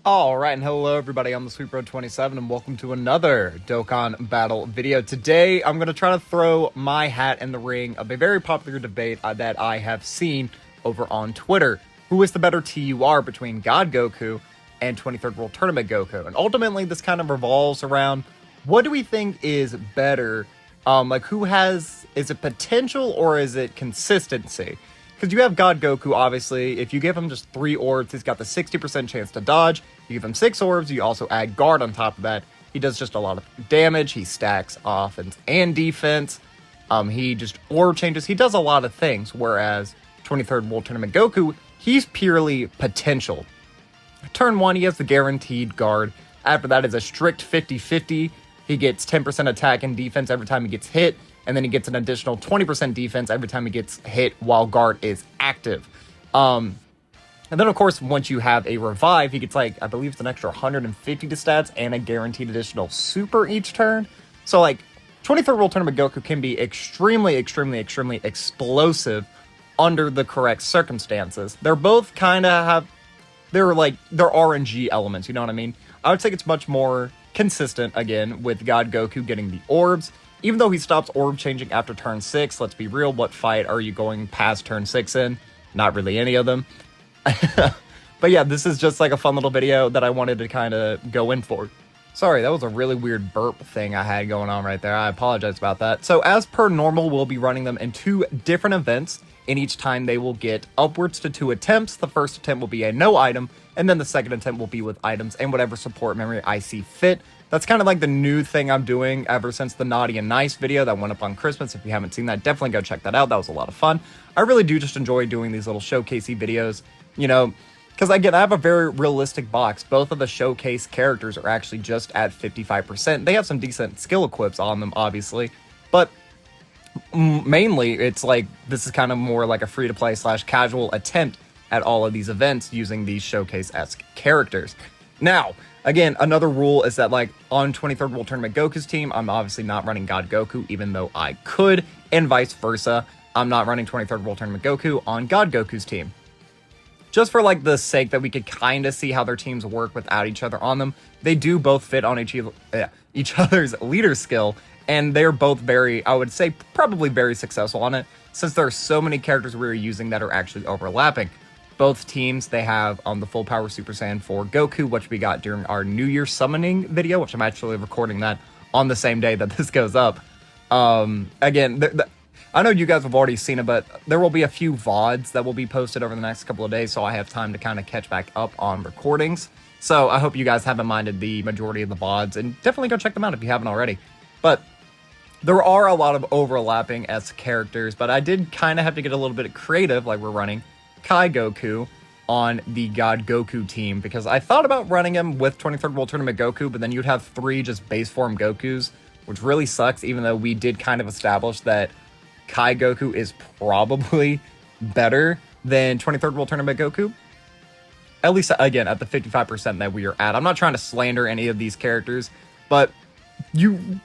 Alright, and hello everybody, I'm the SweetBro27 and welcome to another Dokkan battle video. Today, I'm going to try to throw my hat in the ring of a very popular debate that I have seen over on Twitter. Who is the better TUR between God Goku and 23rd World Tournament Goku? And ultimately, this kind of revolves around, what do we think is better? Is it potential or is it consistency? Because you have God Goku, obviously. If you give him just 3 orbs, he's got the 60% chance to dodge. You give him 6 orbs, you also add guard on top of that. He does just a lot of damage. He stacks offense and defense. He just orb changes. He does a lot of things. Whereas 23rd World Tournament Goku, he's purely potential. Turn 1, he has the guaranteed guard. After that is a strict 50-50. He gets 10% attack and defense every time he gets hit. And then he gets an additional 20% defense every time he gets hit while guard is active. And then, of course, once you have a revive, he gets, I believe it's an extra 150 to stats and a guaranteed additional super each turn. So, 23rd World Tournament Goku can be extremely explosive under the correct circumstances. They're both kind of have, they're RNG elements, you know what I mean? I would say it's much more consistent, again, with God Goku getting the orbs. Even though he stops orb changing after turn 6, let's be real, what fight are you going past turn 6 in? Not really any of them. But yeah, this is just a fun little video that I wanted to kind of go in for. Sorry, that was a really weird burp thing I had going on right there. I apologize about that. So as per normal, we'll be running them in 2 different events. And each time they will get upwards to 2 attempts. The first attempt will be a no item, and then the second attempt will be with items and whatever support memory I see fit. That's kind of the new thing I'm doing ever since the Naughty and Nice video that went up on Christmas. If you haven't seen that, definitely go check that out. That was a lot of fun. I really do just enjoy doing these little showcasey videos, because again, I have a very realistic box. Both of the showcase characters are actually just at 55%. They have some decent skill equips on them, obviously, but mainly it's this is kind of more like a free-to-play / casual attempt at all of these events using these showcase-esque characters. Now, again, another rule is that on 23rd World Tournament Goku's team, I'm obviously not running God Goku, even though I could, and vice versa. I'm not running 23rd World Tournament Goku on God Goku's team. Just for the sake that we could kind of see how their teams work without each other on them. They do both fit on each other's leader skill, and they're both very, I would say, probably very successful on it, since there are so many characters we're using that are actually overlapping. Both teams, they have the Full Power Super Saiyan 4 Goku, which we got during our New Year summoning video, which I'm actually recording that on the same day that this goes up. Again, I know you guys have already seen it, but there will be a few VODs that will be posted over the next couple of days, so I have time to kind of catch back up on recordings. So I hope you guys haven't minded the majority of the VODs, and definitely go check them out if you haven't already. But there are a lot of overlapping as characters, but I did kind of have to get a little bit creative, we're running Kai Goku on the God Goku team, because I thought about running him with 23rd World Tournament Goku, but then you'd have 3 just base form Gokus, which really sucks, even though we did kind of establish that Kai Goku is probably better than 23rd World Tournament Goku. At least, again, at the 55% that we are at. I'm not trying to slander any of these characters, but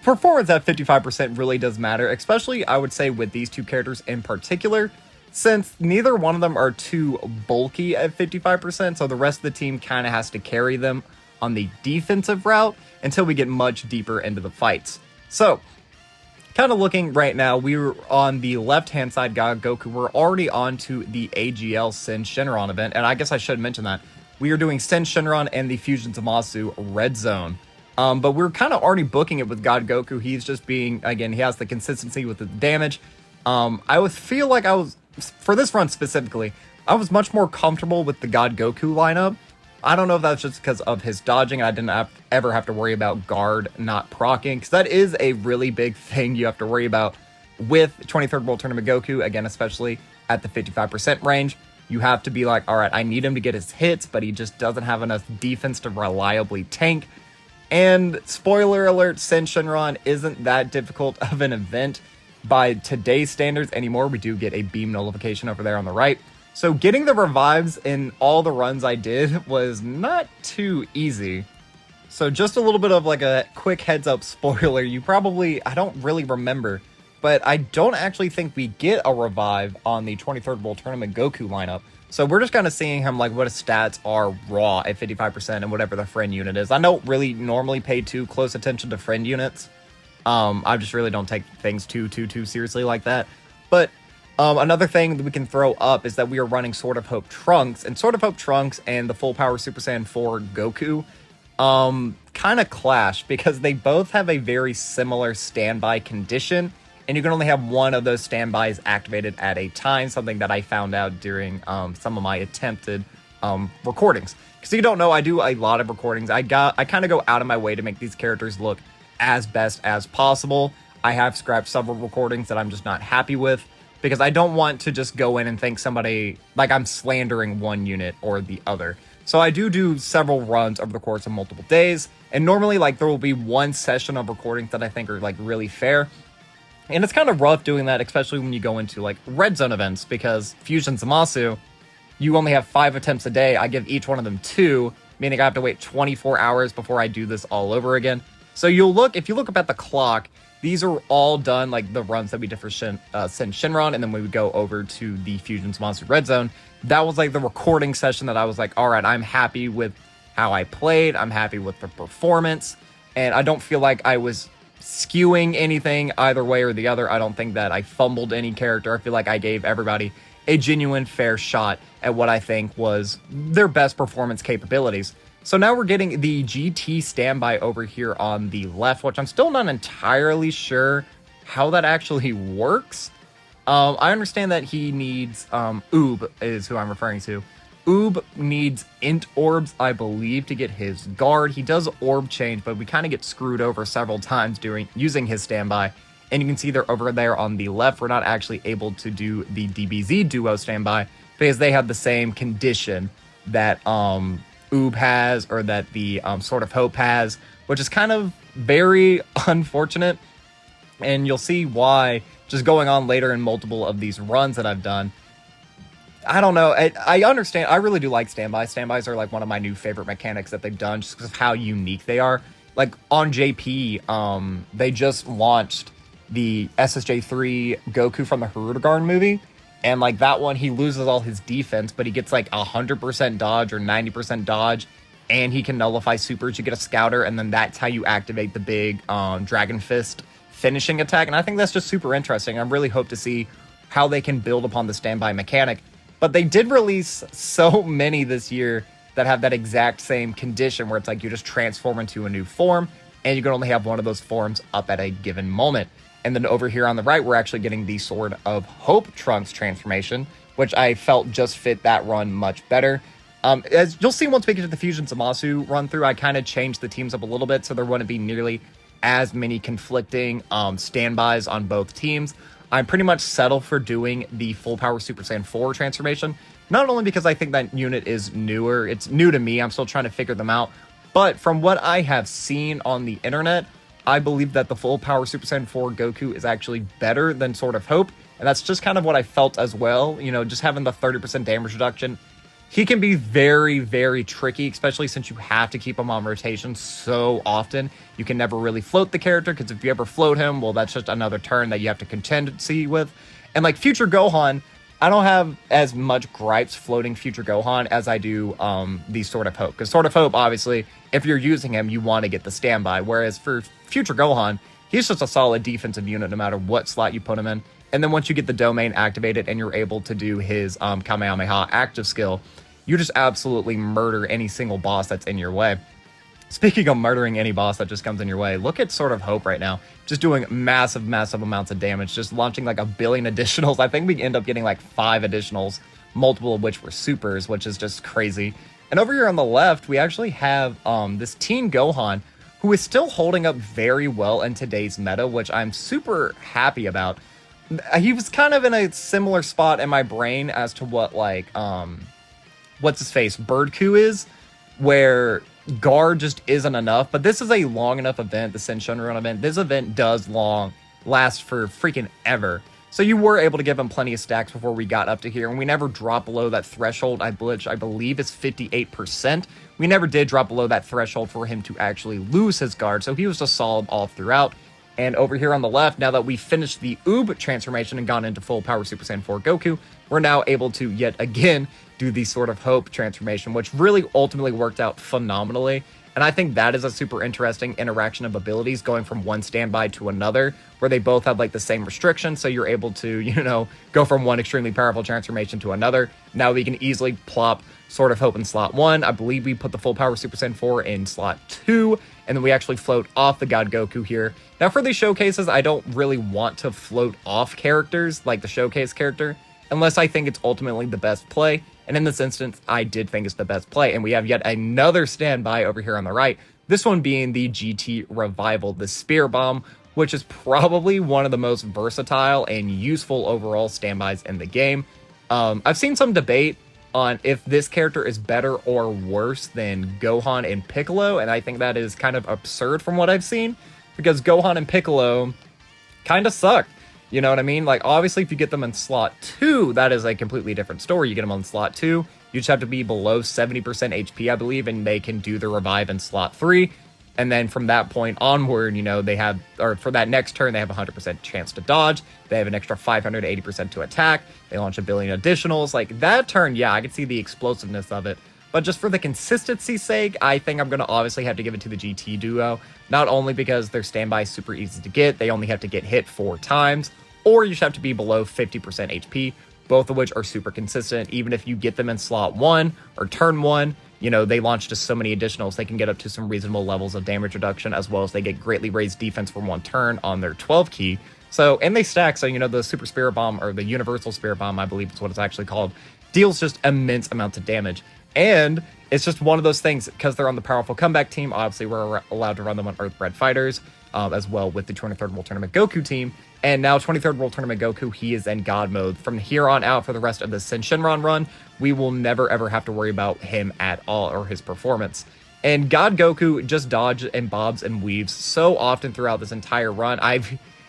performance at 55% really does matter, especially, I would say, with these 2 characters in particular, since neither one of them are too bulky at 55%, so the rest of the team kind of has to carry them on the defensive route until we get much deeper into the fights. So, kind of looking right now, we're on the left-hand side, God Goku. We're already on to the AGL Sen Shenron event, and I guess I should mention that. We are doing Sen Shenron and the Fusion Zamasu Red Zone. But we're kind of already booking it with God Goku. He's just being, again, he has the consistency with the damage. I would feel like for this run specifically, I was much more comfortable with the God Goku lineup. I don't know if that's just because of his dodging. I didn't ever have to worry about guard not proccing, because that is a really big thing you have to worry about with 23rd World Tournament Goku, again, especially at the 55% range. You have to be all right, I need him to get his hits, but he just doesn't have enough defense to reliably tank. And spoiler alert, Sen Shenron isn't that difficult of an event by today's standards anymore. We do get a beam nullification over there on the right. So getting the revives in all the runs I did was not too easy. So just a little bit of a quick heads up spoiler. I don't really remember, but I don't actually think we get a revive on the 23rd World Tournament Goku lineup. So we're just kind of seeing him like what his stats are raw at 55% and whatever the friend unit is. I don't really normally pay too close attention to friend units. I just really don't take things too seriously like that. But another thing that we can throw up is that we are running Sword of Hope Trunks, and Sword of Hope Trunks and the Full Power Super Saiyan 4 Goku kind of clash because they both have a very similar standby condition, and you can only have one of those standbys activated at a time, something that I found out during some of my attempted recordings. Because you don't know, I do a lot of recordings. I kind of go out of my way to make these characters look as best as possible. I have scrapped several recordings that I'm just not happy with, because I don't want to just go in and think somebody, like I'm slandering one unit or the other. So I do several runs over the course of multiple days, and normally like there will be one session of recordings that I think are like really fair. And it's kind of rough doing that, especially when you go into like red zone events, because Fusion Zamasu, you only have 5 attempts a day. I give each one of them 2, meaning I have to wait 24 hours before I do this all over again. So if you look up at the clock, these are all done, like the runs that we did for Sen Shinron, and then we would go over to the Fusion's Monster Red Zone. That was like the recording session that I was like, all right, I'm happy with how I played. I'm happy with the performance, and I don't feel like I was skewing anything either way or the other. I don't think that I fumbled any character. I feel like I gave everybody a genuine fair shot at what I think was their best performance capabilities. So now we're getting the GT standby over here on the left, which I'm still not entirely sure how that actually works. I understand that he needs, Oob is who I'm referring to. Oob needs int orbs, I believe, to get his guard. He does orb change, but we kind of get screwed over several times using his standby. And you can see they're over there on the left. We're not actually able to do the DBZ duo standby because they have the same condition that, Oob has, or that the Sword of Hope has, which is kind of very unfortunate, and you'll see why just going on later in multiple of these runs that I've done. I don't know, I understand, I really do like standbys. Standbys are like one of my new favorite mechanics that they've done just because of how unique they are. Like on JP, they just launched the SSJ3 Goku from the Hirudegarn movie. And like that one, he loses all his defense, but he gets like 100% dodge or 90% dodge, and he can nullify supers. You get a scouter, and then that's how you activate the big Dragon Fist finishing attack. And I think that's just super interesting. I really hope to see how they can build upon the standby mechanic. But they did release so many this year that have that exact same condition where it's like you just transform into a new form, and you can only have one of those forms up at a given moment. And then over here on the right, we're actually getting the Sword of Hope Trunks transformation, which I felt just fit that run much better. As you'll see once we get to the Fusion Zamasu run through, I kind of changed the teams up a little bit so there wouldn't be nearly as many conflicting standbys on both teams. I'm pretty much settled for doing the Full Power Super Saiyan 4 transformation, not only because I think that unit is newer, it's new to me, I'm still trying to figure them out, but from what I have seen on the internet, I believe that the Full Power Super Saiyan 4 Goku is actually better than Sword of Hope, and that's just kind of what I felt as well. You know, just having the 30% damage reduction. He can be very, very tricky, especially since you have to keep him on rotation so often. You can never really float the character, because if you ever float him, well, that's just another turn that you have to contingency with. And like Future Gohan, I don't have as much gripes floating Future Gohan as I do the Sword of Hope. Because Sword of Hope, obviously, if you're using him, you want to get the standby. Whereas for Future Gohan, he's just a solid defensive unit no matter what slot you put him in. And then once you get the domain activated and you're able to do his Kamehameha active skill, you just absolutely murder any single boss that's in your way. Speaking of murdering any boss that just comes in your way, look at Sword of Hope right now. Just doing massive amounts of damage, just launching like 1 billion additionals. I think we end up getting like 5 additionals, multiple of which were supers, which is just crazy. And over here on the left, we actually have this Teen Gohan, who is still holding up very well in today's meta, which I'm super happy about. He was kind of in a similar spot in my brain as to what like, what's his face, Birdku is, where guard just isn't enough. But this is a long enough event, the Sen Shunrun event. This event does last for freaking ever. So you were able to give him plenty of stacks before we got up to here, and we never dropped below that threshold, which I believe is 58%. We never did drop below that threshold for him to actually lose his guard, so he was just solid all throughout. And over here on the left, now that we finished the Oob transformation and gone into full Power Super Saiyan 4 Goku, we're now able to yet again do the Sword of Hope transformation, which really ultimately worked out phenomenally. And I think that is a super interesting interaction of abilities going from one standby to another, where they both have like the same restriction. So you're able to, go from one extremely powerful transformation to another. Now we can easily plop Sword of Hope in slot 1. I believe we put the full Power Super Saiyan 4 in slot 2. And then we actually float off the God Goku here. Now for these showcases, I don't really want to float off characters like the showcase character, unless I think it's ultimately the best play. And in this instance, I did think it's the best play. And we have yet another standby over here on the right. This one being the GT Revival, the Spear Bomb, which is probably one of the most versatile and useful overall standbys in the game. I've seen some debate on if this character is better or worse than Gohan and Piccolo. And I think that is kind of absurd from what I've seen, because Gohan and Piccolo kind of suck. You know what I mean? Like, obviously, if you get them in slot 2, that is a completely different story. You get them on slot 2, you just have to be below 70% HP, I believe, and they can do the revive in slot 3. And then from that point onward, they have, or for that next turn, they have a 100% chance to dodge. They have an extra 580% to attack. They launch a billion additionals. Like, that turn, yeah, I can see the explosiveness of it. But just for the consistency's sake, I think I'm going to obviously have to give it to the GT duo. Not only because their standby is super easy to get, they only have to get hit 4 times, or you just have to be below 50% HP, both of which are super consistent. Even if you get them in slot 1 or turn 1, they launch just so many additionals. They can get up to some reasonable levels of damage reduction, as well as they get greatly raised defense for 1 turn on their 12 key. So, and they stack, so, the Super Spirit Bomb, or the Universal Spirit Bomb, I believe is what it's actually called, deals just immense amounts of damage. And it's just one of those things, because they're on the powerful comeback team, obviously we're allowed to run them on Earthbred Fighters, as well with the 23rd World Tournament Goku team. And now 23rd World Tournament Goku, he is in God mode. From here on out for the rest of the Senshinron run, we will never ever have to worry about him at all, or his performance. And God Goku just dodges and bobs and weaves so often throughout this entire run.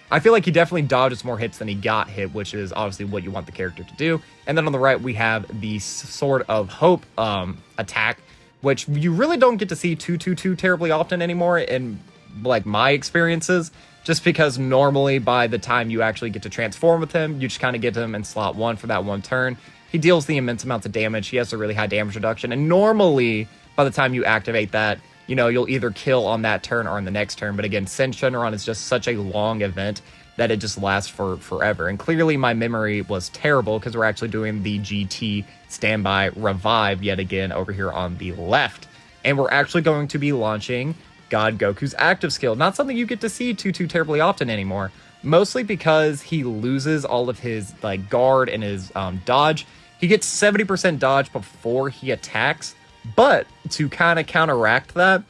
I feel like he definitely dodges more hits than he got hit, which is obviously what you want the character to do. And then on the right, we have the Sword of Hope attack, which you really don't get to see too terribly often anymore in like my experiences, just because normally by the time you actually get to transform with him, you just kind of get him in slot 1 for that 1 turn. He deals the immense amounts of damage. He has a really high damage reduction, and normally by the time you activate that, you'll either kill on that turn or on the next turn. But again, Senshinron is just such a long event that it just lasts for forever. And clearly my memory was terrible, because we're actually doing the GT standby revive yet again over here on the left. And we're actually going to be launching God Goku's active skill. Not something you get to see too terribly often anymore, mostly because he loses all of his like guard and his dodge. He gets 70% dodge before he attacks, but to kind of counteract that,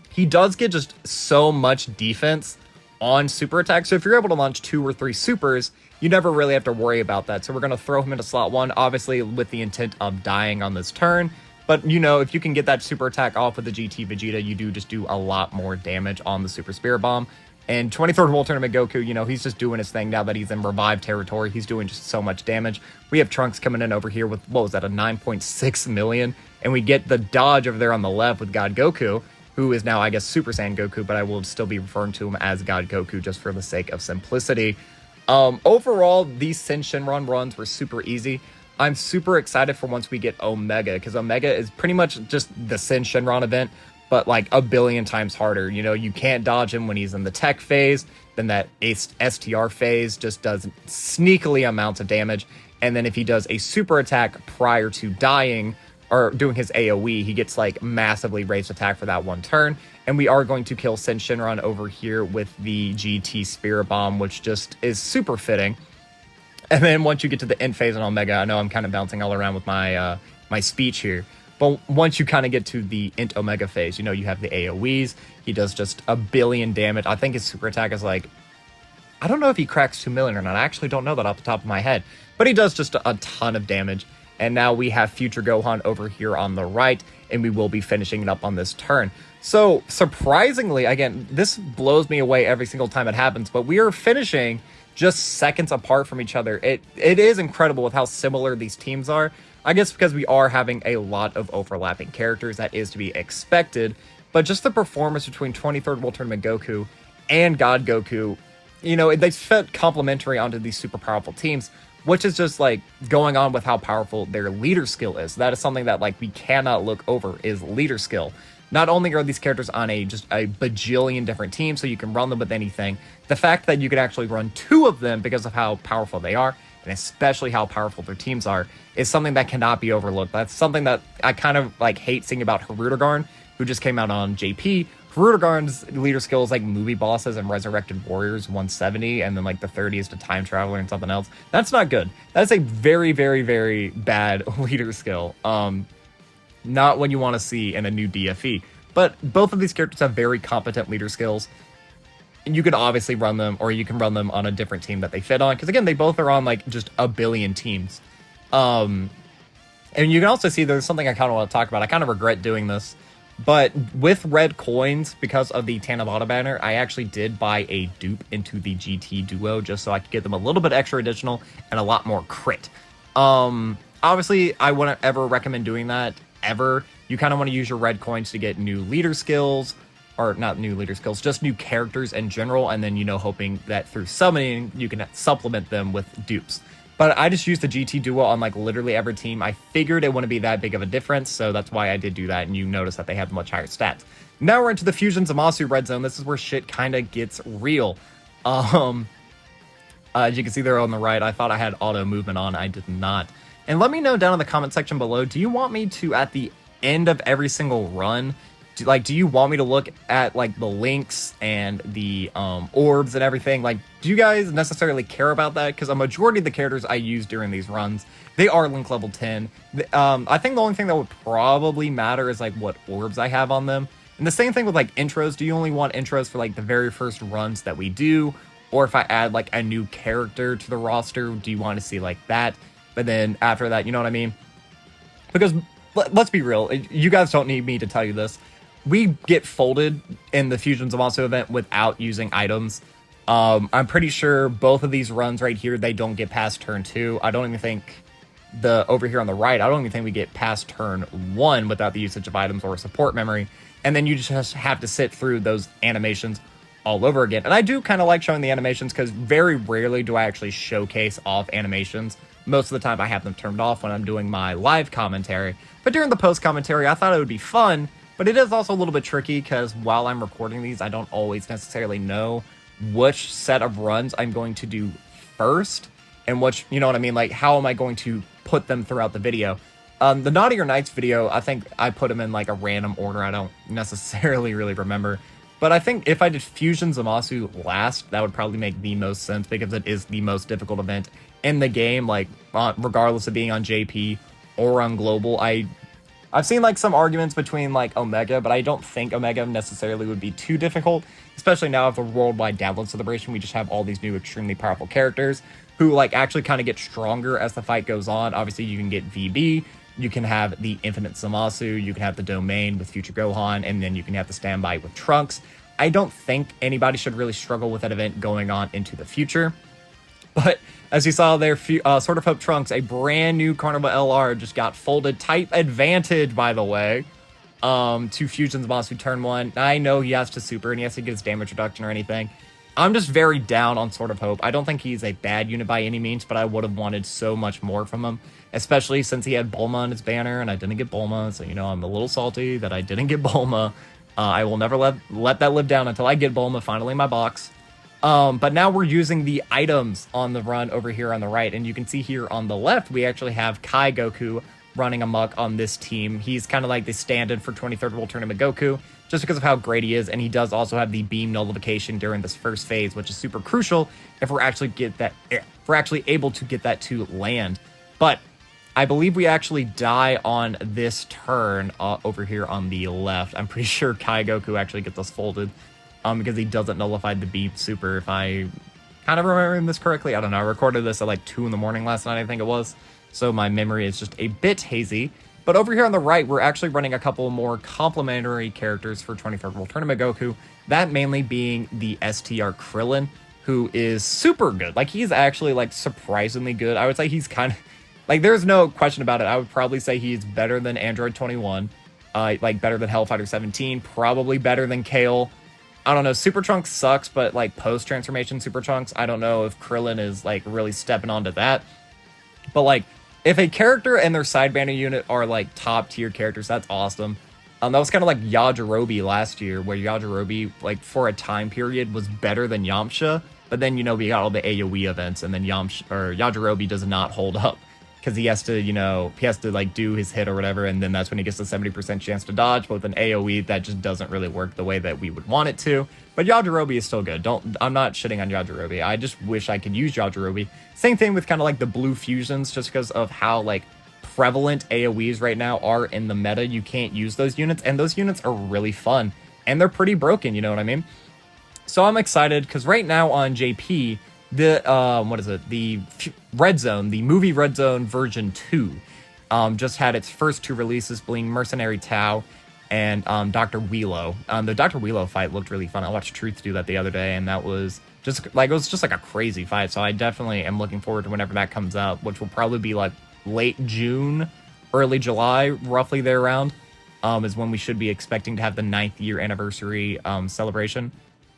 he does get just so much defense on super attack. So if you're able to launch 2 or 3 supers, you never really have to worry about that. So we're going to throw him into slot 1, obviously with the intent of dying on this turn. But, if you can get that super attack off with the GT Vegeta, you do just do a lot more damage on the Super Spirit Bomb. And 23rd World Tournament Goku, he's just doing his thing now that he's in revive territory. He's doing just so much damage. We have Trunks coming in over here with, what was that, a 9.6 million? And we get the dodge over there on the left with God Goku, who is now, I guess, Super Saiyan Goku, but I will still be referring to him as God Goku just for the sake of simplicity. Overall, these Senshinron runs were super easy. I'm super excited for once we get Omega, because Omega is pretty much just the Senshinron event, but like a billion times harder. You can't dodge him when he's in the tech phase. Then that STR phase just does sneakily amounts of damage. And then if he does a super attack prior to dying or doing his AoE, he gets like massively raised attack for that 1 turn. And we are going to kill Senshinron over here with the GT Spirit Bomb, which just is super fitting. And then once you get to the end phase on Omega, I know I'm kind of bouncing all around with my my speech here, but once you kind of get to the Int Omega phase, you have the AoEs. He does just a billion damage. I think his super attack is like, I don't know if he cracks 2 million or not. I actually don't know that off the top of my head, but he does just a ton of damage. And now we have Future Gohan over here on the right, and we will be finishing it up on this turn. So surprisingly, again, this blows me away every single time it happens, but we are finishing just seconds apart from each other. It is incredible with how similar these teams are. I guess because we are having a lot of overlapping characters, that is to be expected. But just the performance between 23rd World Tournament Goku and God Goku, you know, they fit complementary onto these super powerful teams, which is just like going on with how powerful their leader skill is. That is something that like we cannot look over, is leader skill. Not only are these characters on just a bajillion different teams, so you can run them with anything, the fact that you can actually run two of them because of how powerful they are, and especially how powerful their teams are, is something that cannot be overlooked. That's something that I kind of like hate seeing about Hirudegarn, who just came out on JP. Hirudegarn's leader skill is like movie bosses and Resurrected Warriors 170, and then like the 30 is to Time Traveler and something else. That's not good. That's a very, very, very bad leader skill. Not what you want to see in a new DFE. But both of these characters have very competent leader skills. And you can obviously run them, or you can run them on a different team that they fit on. Because again, they both are on like just a billion teams. And you can also see there's something I kind of want to talk about. I kind of regret doing this. But with red coins, because of the Tanabata banner, I actually did buy a dupe into the GT Duo just so I could get them a little bit extra additional and a lot more crit. Obviously, I wouldn't ever recommend doing that, ever. You kind of want to use your red coins to get new leader skills, or not new leader skills, just new characters in general, and then, you know, hoping that through summoning, you can supplement them with dupes. But I just used the GT Duo on like literally every team. I figured it wouldn't be that big of a difference, so that's why I did do that, and you notice that they have much higher stats. Now we're into the Fusion Zamasu red zone. This is where shit kind of gets real. As you can see there on the right, I thought I had auto movement on. I did not. And let me know down in the comment section below, do you want me to, at the end of every single run, do you want me to look at like the links and the orbs and everything? Like, do you guys necessarily care about that? Because a majority of the characters I use during these runs, they are link level 10. I think the only thing that would probably matter is like what orbs I have on them. And the same thing with like intros. Do you only want intros for like the very first runs that we do? Or if I add like a new character to the roster, do you want to see like that? But then after that, you know what I mean? Because let's be real, you guys don't need me to tell you this. We get folded in the Fusion Zamasu event without using items. I'm pretty sure both of these runs right here, they don't get past turn 2. I don't even think over here on the right, I don't even think we get past turn 1 without the usage of items or support memory. And then you just have to sit through those animations all over again. And I do kind of like showing the animations because very rarely do I actually showcase off animations. Most of the time I have them turned off when I'm doing my live commentary. But during the post commentary, I thought it would be fun. But it is also a little bit tricky because while I'm recording these, I don't always necessarily know which set of runs I'm going to do first and which, you know what I mean? Like, how am I going to put them throughout the video? The Naughtier Nights video, I think I put them in like a random order. I don't necessarily really remember. But I think if I did Fusion Zamasu last, that would probably make the most sense because it is the most difficult event in the game, like regardless of being on JP or on Global. I've seen like some arguments between like Omega, but I don't think Omega necessarily would be too difficult, especially now with the Worldwide Download Celebration. We just have all these new extremely powerful characters who like actually kind of get stronger as the fight goes on. Obviously, you can get VB, you can have the Infinite Zamasu, you can have the Domain with Future Gohan, and then you can have the Standby with Trunks. I don't think anybody should really struggle with that event going on into the future. But as you saw there, Sword of Hope Trunks, a brand new Carnival LR, just got folded. Type advantage, by the way, to Fusion Zamasu turn 1. I know he has to super and he has to get his damage reduction or anything. I'm just very down on Sword of Hope. I don't think he's a bad unit by any means, but I would have wanted so much more from him, especially since he had Bulma on his banner and I didn't get Bulma. So, you know, I'm a little salty that I didn't get Bulma. I will never let that live down until I get Bulma finally in my box. But now we're using the items on the run over here on the right. And you can see here on the left, we actually have Kai Goku running amok on this team. He's kind of like the stand-in for 23rd World Tournament Goku, just because of how great he is. And he does also have the beam nullification during this first phase, which is super crucial if we're actually able to get that to land. But I believe we actually die on this turn over here on the left. I'm pretty sure Kai Goku actually gets us folded. Because he doesn't nullify the beam super, if I kind of remember this correctly. I don't know, I recorded this at like 2 in the morning last night, I think it was. So my memory is just a bit hazy. But over here on the right, we're actually running a couple more complementary characters for 23rd World Tournament Goku. That mainly being the STR Krillin, who is super good. Like, he's actually like surprisingly good. I would say he's kind of, like, there's no question about it. I would probably say he's better than Android 21, like better than Hellfighter 17, probably better than Kale. I don't know, Super Trunks sucks, but like post-transformation Super Trunks, I don't know if Krillin is like really stepping onto that. But like, if a character and their side banner unit are like top tier characters, that's awesome. That was kind of like Yajirobe last year, where Yajirobe, like for a time period, was better than Yamcha. But then, you know, we got all the AoE events, and then Yajirobe does not hold up. Because he has to, you know, he has to like do his hit or whatever, and then that's when he gets the 70% chance to dodge. But with an AoE, that just doesn't really work the way that we would want it to. But Yajirobe is still good. I'm not shitting on Yajirobe. I just wish I could use Yajirobe. Same thing with kind of like the blue fusions, just because of how like prevalent AoEs right now are in the meta. You can't use those units, and those units are really fun, and they're pretty broken, you know what I mean? So I'm excited, because right now on JP, the Red Zone, the movie Red Zone version 2, just had its first 2 releases, being Mercenary Tao and Dr. Wheelo. The Dr. Wheelo fight looked really fun. I watched Truth do that the other day, and that was just like, it was just like a crazy fight. So I definitely am looking forward to whenever that comes out, which will probably be like late June, early July, roughly there around, is when we should be expecting to have the 9th year anniversary celebration.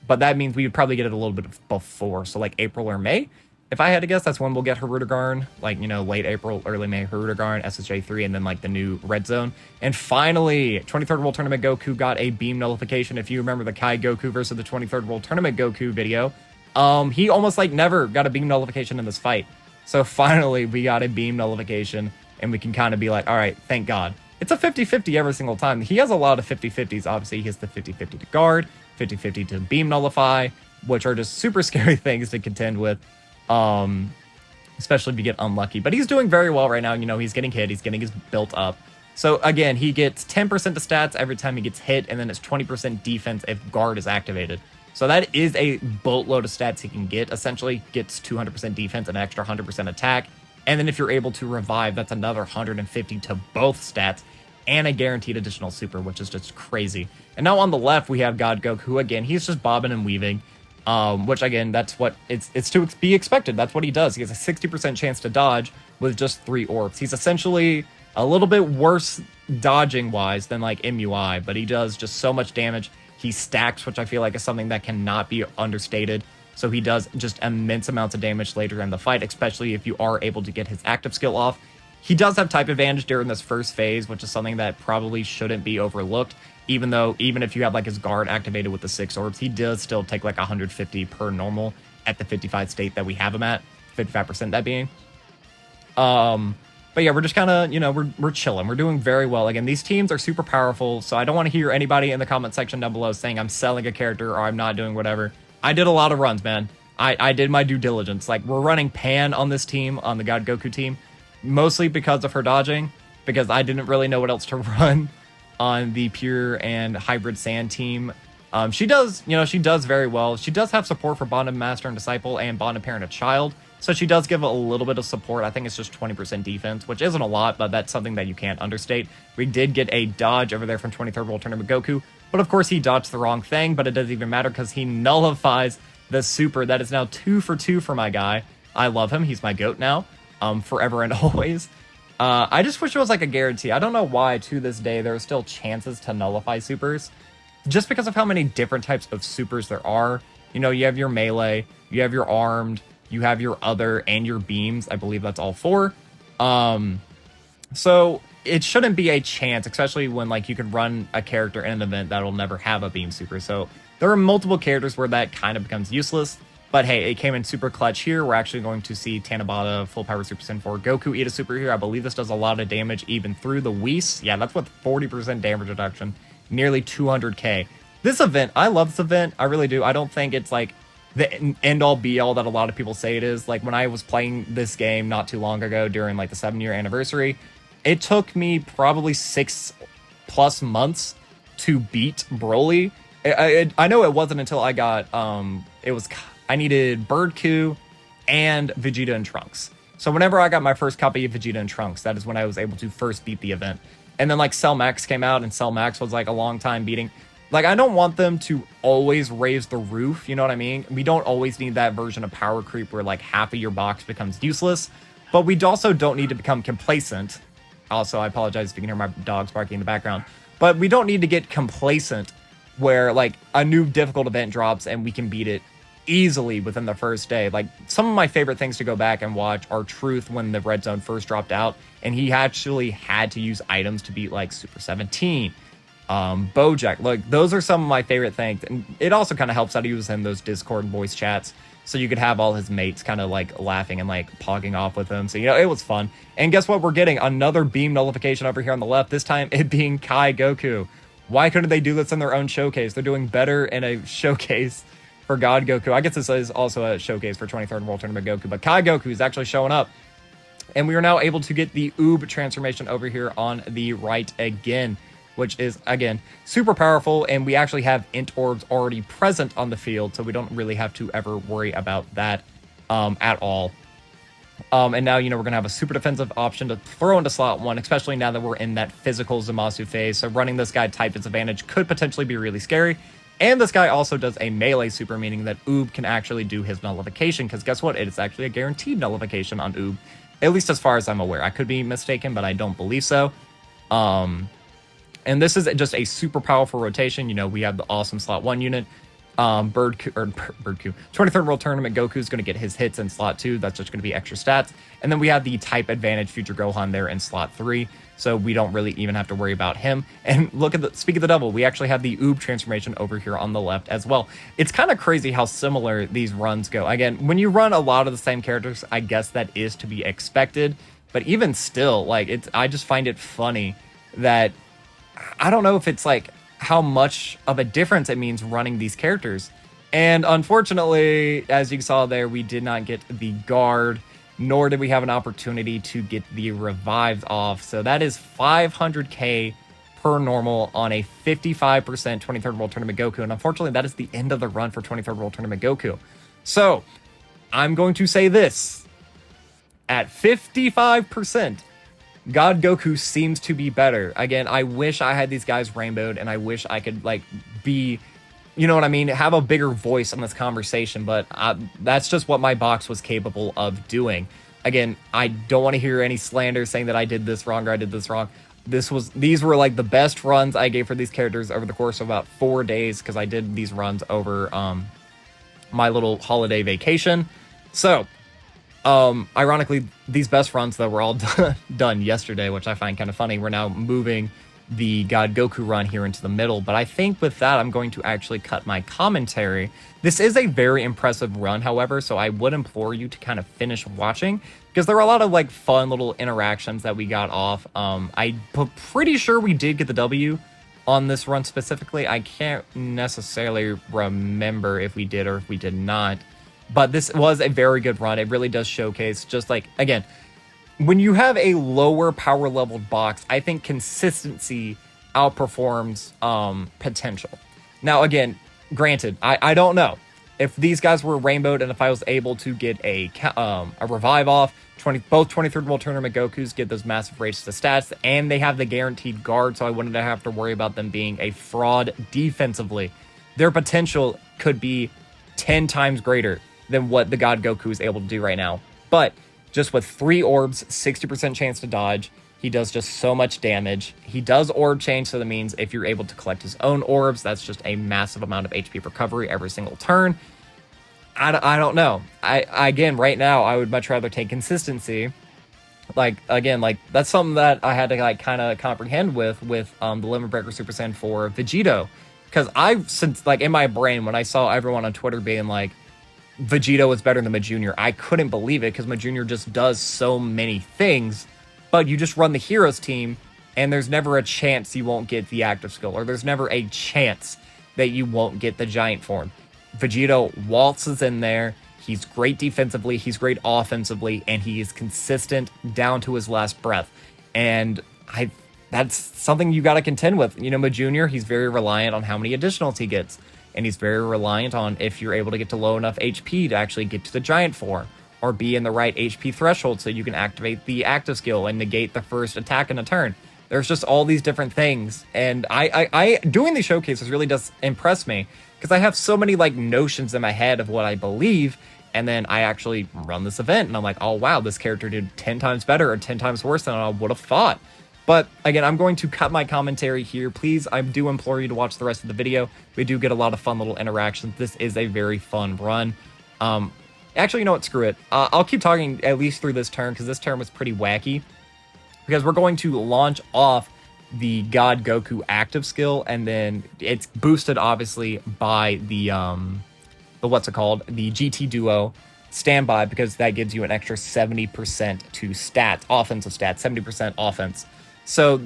But that means we would probably get it a little bit before, so like April or May. If I had to guess, that's when we'll get Hirudegarn, like, you know, late April, early May, Hirudegarn, SSJ3, and then like the new Red Zone. And finally, 23rd World Tournament Goku got a beam nullification. If you remember the Kai Goku versus the 23rd World Tournament Goku video, he almost like never got a beam nullification in this fight. So finally, we got a beam nullification, and we can kind of be like, all right, thank God. It's a 50-50 every single time. He has a lot of 50-50s. Obviously, he has the 50-50 to guard, 50-50 to beam nullify, which are just super scary things to contend with, especially if you get unlucky. But he's doing very well right now. You know, he's getting hit, he's getting his built up. So again, he gets 10% to stats every time he gets hit, and then it's 20% defense if guard is activated. So that is a boatload of stats he can get. Essentially gets 200% defense and an extra 100% attack. And then if you're able to revive, that's another 150 to both stats, and a guaranteed additional super, which is just crazy. And now on the left, we have God Goku, who again, he's just bobbing and weaving, which again, that's what it's to be expected. That's what he does. He has a 60% chance to dodge with just 3 orbs. He's essentially a little bit worse dodging wise than like MUI, but he does just so much damage. He stacks, which I feel like is something that cannot be understated. So he does just immense amounts of damage later in the fight, especially if you are able to get his active skill off. He does have type advantage during this first phase, which is something that probably shouldn't be overlooked. Even if you have like his guard activated with the 6 orbs, he does still take like 150 per normal at the 55 state that we have him at, 55% that being. But yeah, we're just kind of, you know, we're chilling. We're doing very well. Again, these teams are super powerful, so I don't want to hear anybody in the comment section down below saying I'm selling a character or I'm not doing whatever. I did a lot of runs, man. I did my due diligence. Like, we're running Pan on this team, on the God Goku team, mostly because of her dodging, because I didn't really know what else to run on the Pure and Hybrid Sand team. She does very well. She does have support for Bond of Master and Disciple and Bond of Parent and Child, so she does give a little bit of support. I think it's just 20% defense, which isn't a lot, but that's something that you can't understate. We did get a dodge over there from 23rd World Tournament Goku, but of course he dodged the wrong thing, but it doesn't even matter because he nullifies the super. That is now 2 for 2 for my guy. I love him. He's my GOAT now, forever and always. I just wish it was like a guarantee. I don't know why to this day there are still chances to nullify supers, just because of how many different types of supers there are. You know, you have your melee, you have your armed, you have your other, and your beams. I believe that's all 4. So it shouldn't be a chance, especially when like you could run a character in an event that'll never have a beam super. So there are multiple characters where that kind of becomes useless. But hey, it came in super clutch here. We're actually going to see Tanabata full power Super Saiyan 4 Goku eat a super here. I believe this does a lot of damage even through the Whis. Yeah, that's with 40% damage reduction, nearly 200k. This event, I love this event. I really do. I don't think it's like the end-all be-all that a lot of people say it is. Like when I was playing this game not too long ago during like the 7-year anniversary, it took me probably 6+ months to beat Broly. I know it wasn't until I got, I needed Birdku and Vegeta and Trunks. So whenever I got my first copy of Vegeta and Trunks, that is when I was able to first beat the event. And then like Cell Max came out, and Cell Max was like a long time beating. Like, I don't want them to always raise the roof, you know what I mean? We don't always need that version of power creep where like half of your box becomes useless, but we also don't need to become complacent. Also, I apologize if you can hear my dogs barking in the background, but we don't need to get complacent where like a new difficult event drops and we can beat it easily within the first day. Like some of my favorite things to go back and watch are Truth when the red zone first dropped out, and he actually had to use items to beat like Super 17, Bojack. Like those are some of my favorite things, and it also kind of helps that he was in those Discord voice chats, so you could have all his mates kind of like laughing and like pogging off with him. So you know, it was fun. And guess what? We're getting another beam nullification over here on the left. This time it being Kai Goku. Why couldn't they do this in their own showcase? They're doing better in a showcase for God Goku. I guess this is also a showcase for 23rd World Tournament Goku, but Kai Goku is actually showing up. And we are now able to get the Oob transformation over here on the right again, which is, again, super powerful. And we actually have Int Orbs already present on the field, so we don't really have to ever worry about that at all. And now, you know, we're going to have a super defensive option to throw into slot 1, especially now that we're in that physical Zamasu phase. So running this guy type disadvantage could potentially be really scary. And this guy also does a melee super, meaning that Oob can actually do his nullification, because guess what? It is actually a guaranteed nullification on Oob, at least as far as I'm aware. I could be mistaken, but I don't believe so. And this is just a super powerful rotation. You know, we have the awesome slot 1 unit. Birdku, 23rd World Tournament Goku is going to get his hits in slot 2. That's just going to be extra stats. And then we have the type advantage Future Gohan there in slot 3. So we don't really even have to worry about him. And look at the, speak of the devil, we actually have the Oob transformation over here on the left as well. It's kind of crazy how similar these runs go. Again, when you run a lot of the same characters, I guess that is to be expected. But even still, like, I just find it funny that, I don't know if it's like how much of a difference it means running these characters. And unfortunately, as you saw there, we did not get the guard, nor did we have an opportunity to get the revives off. So that is 500k per normal on a 55% 23rd World Tournament Goku. And unfortunately, that is the end of the run for 23rd World Tournament Goku. So I'm going to say this. At 55%, God Goku seems to be better. Again, I wish I had these guys rainbowed, and I wish I could, like, be, you know what I mean, have a bigger voice in this conversation, but that's just what my box was capable of doing. Again, I don't want to hear any slander saying that I did this wrong or I did this wrong. These were, like, the best runs I gave for these characters over the course of about 4 days, because I did these runs over my little holiday vacation. So ironically, these best runs, though, were all done yesterday, which I find kind of funny. We're now moving the God Goku run here into the middle, but I think with that, I'm going to actually cut my commentary. This is a very impressive run, however, so I would implore you to kind of finish watching, because there were a lot of, like, fun little interactions that we got off. I'm pretty sure we did get the W on this run specifically. I can't necessarily remember if we did or if we did not. But this was a very good run. It really does showcase, just like, again, when you have a lower power leveled box, I think consistency outperforms potential. Now, again, granted, I don't know if these guys were rainbowed and if I was able to get a revive off. Both 23rd World Tournament Gokus get those massive rates to stats, and they have the guaranteed guard, so I wouldn't have to worry about them being a fraud defensively. Their potential could be 10 times greater than what the God Goku is able to do right now. But just with 3 orbs, 60% chance to dodge, he does just so much damage. He does orb change, so that means if you're able to collect his own orbs, that's just a massive amount of HP recovery every single turn. I don't know. Again, right now, I would much rather take consistency. Like, again, like, that's something that I had to, like, kind of comprehend with the Limit Breaker Super Saiyan 4 Vegito. Because since, like, in my brain, when I saw everyone on Twitter being like, Vegito is better than Ma Junior, I couldn't believe it, because Ma Junior just does so many things. But you just run the Heroes team, and there's never a chance you won't get the active skill, or there's never a chance that you won't get the giant form. Vegito waltzes in there. He's great defensively, he's great offensively, and he is consistent down to his last breath. And that's something you got to contend with. You know, Ma Junior, he's very reliant on how many additionals he gets. And he's very reliant on if you're able to get to low enough HP to actually get to the giant form, or be in the right HP threshold so you can activate the active skill and negate the first attack in a turn. There's just all these different things. And I doing these showcases really does impress me, because I have so many, like, notions in my head of what I believe, and then I actually run this event and I'm like, oh wow, this character did 10 times better or 10 times worse than I would have thought. But again, I'm going to cut my commentary here. Please, I do implore you to watch the rest of the video. We do get a lot of fun little interactions. This is a very fun run. Actually, you know what? Screw it. I'll keep talking at least through this turn, because this turn was pretty wacky. Because we're going to launch off the God Goku active skill, and then it's boosted, obviously, by the what's it called? The GT Duo standby, because that gives you an extra 70% to stats, offensive stats, 70% offense. So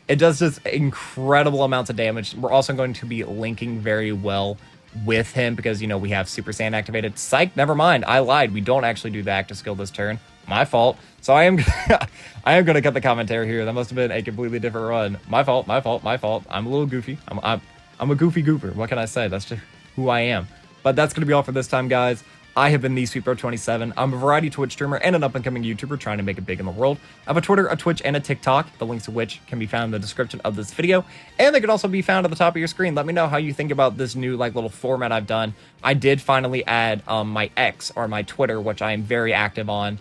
it does just incredible amounts of damage. We're also going to be linking very well with him because, you know, we have Super Saiyan activated. Psych, never mind. I lied. We don't actually do the active skill this turn. My fault. So I am going to cut the commentary here. That must have been a completely different run. My fault, my fault, my fault. I'm a little goofy. I'm a goofy gooper. What can I say? That's just who I am. But that's going to be all for this time, guys. I have been the SweetBro27. I'm a variety Twitch streamer and an up-and-coming YouTuber trying to make it big in the world. I have a Twitter, a Twitch, and a TikTok, the links to which can be found in the description of this video, and they could also be found at the top of your screen. Let me know how you think about this new little format I've done. I did finally add my X, or my Twitter, which I am very active on.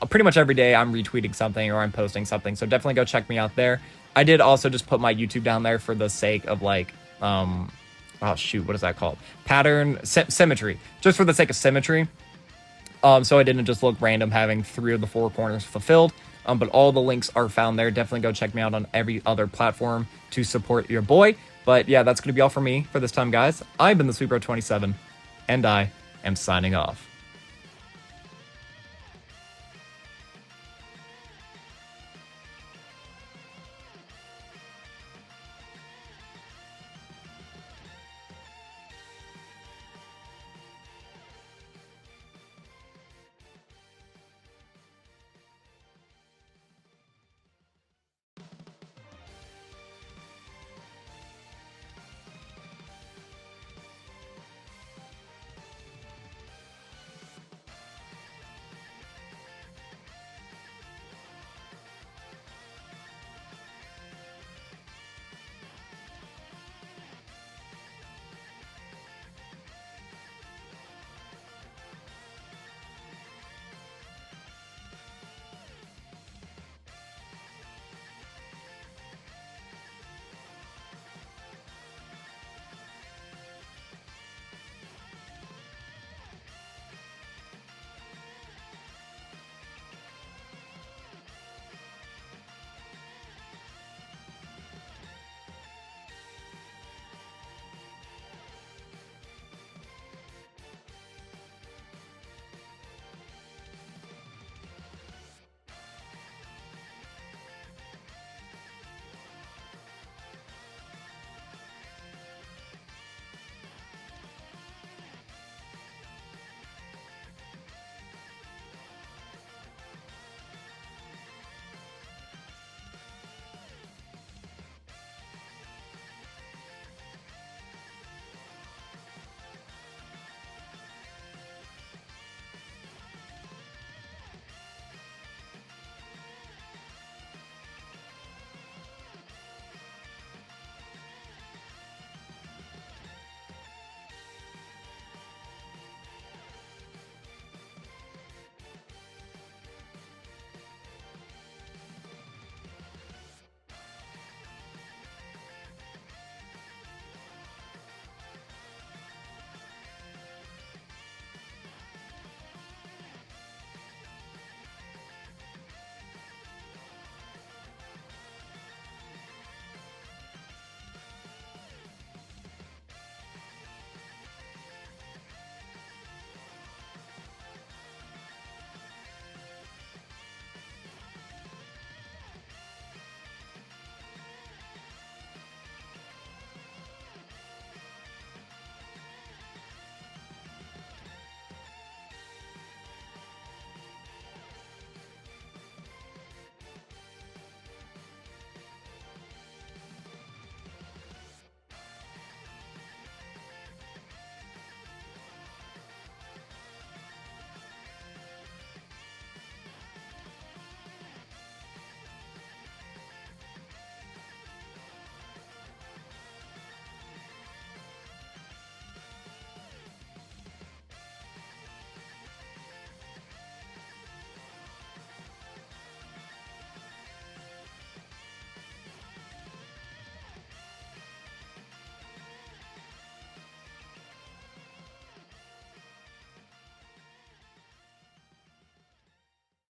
Pretty much every day I'm retweeting something or I'm posting something, so definitely go check me out there. I did also just put my YouTube down there for the sake of oh shoot, what is that called? Symmetry. Just for the sake of symmetry. So I didn't just look random having 3 of the 4 corners fulfilled. But all the links are found there. Definitely go check me out on every other platform to support your boy. But yeah, that's going to be all for me for this time, guys. I've been the SweetBro27, and I am signing off.